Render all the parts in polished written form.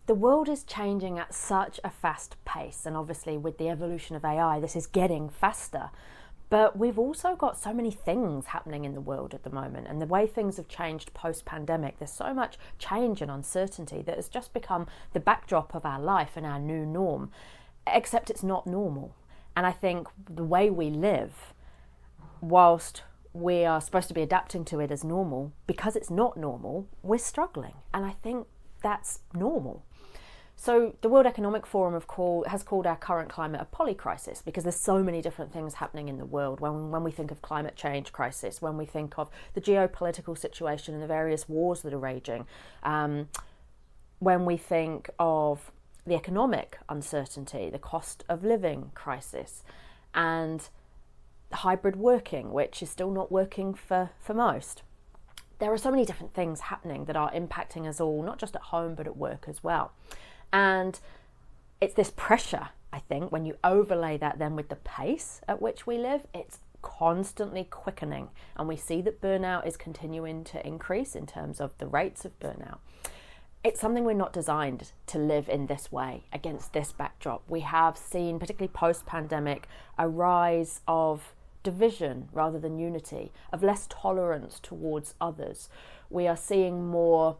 The world is changing at such a fast pace, and obviously with the evolution of AI, this is getting faster. But we've also got so many things happening in the world at the moment, and the way things have changed post-pandemic, there's so much change and uncertainty that has just become the backdrop of our life and our new norm, except it's not normal. And I think the way we live, whilst we are supposed to be adapting to it as normal, because it's not normal, we're struggling. And I think that's normal. So the World Economic Forum has called our current climate a polycrisis, because there's so many different things happening in the world. When we think of climate change crisis, when we think of the geopolitical situation and the various wars that are raging, when we think of the economic uncertainty, the cost of living crisis, and hybrid working, which is still not working for most. There are so many different things happening that are impacting us all, not just at home, but at work as well. And it's this pressure, I think, when you overlay that then with the pace at which we live, it's constantly quickening. And we see that burnout is continuing to increase in terms of the rates of burnout. It's something we're not designed to live in this way, against this backdrop. We have seen, particularly post-pandemic, a rise of division rather than unity, of less tolerance towards others. We are seeing more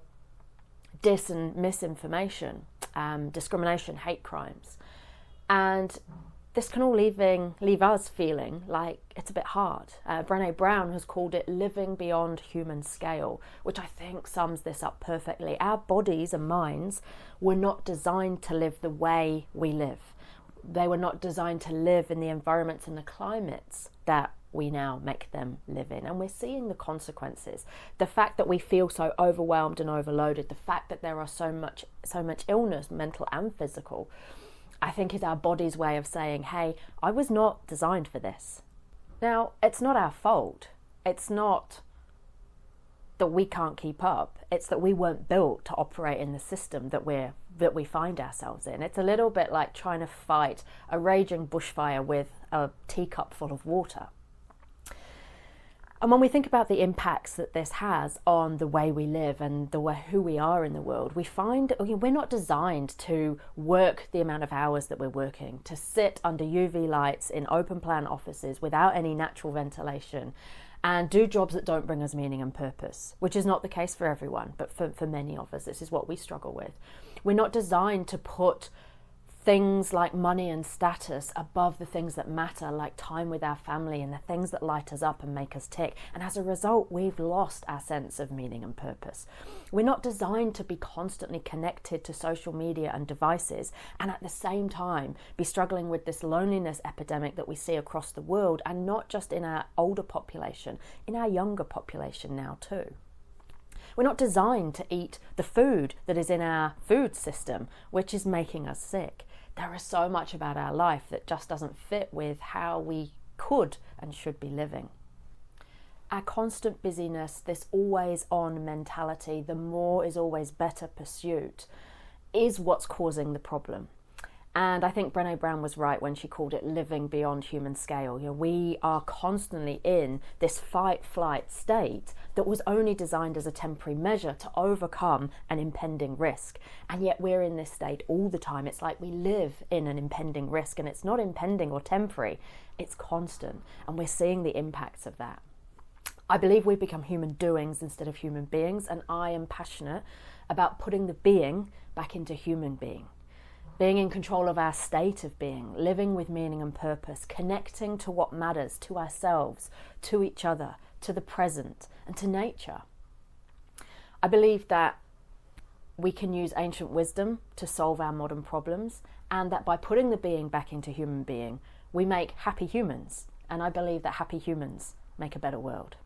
dis and misinformation, discrimination, hate crimes. And this can all leave us feeling like it's a bit hard. Brené Brown has called it living beyond human scale, which I think sums this up perfectly. Our bodies and minds were not designed to live the way we live. They were not designed to live in the environments and the climates that we now make them live in. And we're seeing the consequences. The fact that we feel so overwhelmed and overloaded, the fact that there are so much illness, mental and physical, I think is our body's way of saying, hey, I was not designed for this. Now, it's not our fault. It's not that we can't keep up. It's that we weren't built to operate in the system that we find ourselves in. It's a little bit like trying to fight a raging bushfire with a teacup full of water. And when we think about the impacts that this has on the way we live and who we are in the world, we find we're not designed to work the amount of hours that we're working, to sit under UV lights in open plan offices without any natural ventilation and do jobs that don't bring us meaning and purpose, which is not the case for everyone, but for many of us, this is what we struggle with. We're not designed to put things like money and status above the things that matter, like time with our family and the things that light us up and make us tick. And as a result, we've lost our sense of meaning and purpose. We're not designed to be constantly connected to social media and devices and at the same time be struggling with this loneliness epidemic that we see across the world, and not just in our older population, in our younger population now too. We're not designed to eat the food that is in our food system, which is making us sick. There is so much about our life that just doesn't fit with how we could and should be living. Our constant busyness, this always on mentality, the more is always better pursuit, is what's causing the problem. And I think Brené Brown was right when she called it living beyond human scale. We are constantly in this fight-flight state that was only designed as a temporary measure to overcome an impending risk. And yet we're in this state all the time. It's like we live in an impending risk, and it's not impending or temporary, it's constant. And we're seeing the impacts of that. I believe we've become human doings instead of human beings, and I am passionate about putting the being back into human being. Being in control of our state of being, living with meaning and purpose, connecting to what matters, to ourselves, to each other, to the present, and to nature. I believe that we can use ancient wisdom to solve our modern problems, and that by putting the being back into human being, we make happy humans. And I believe that happy humans make a better world.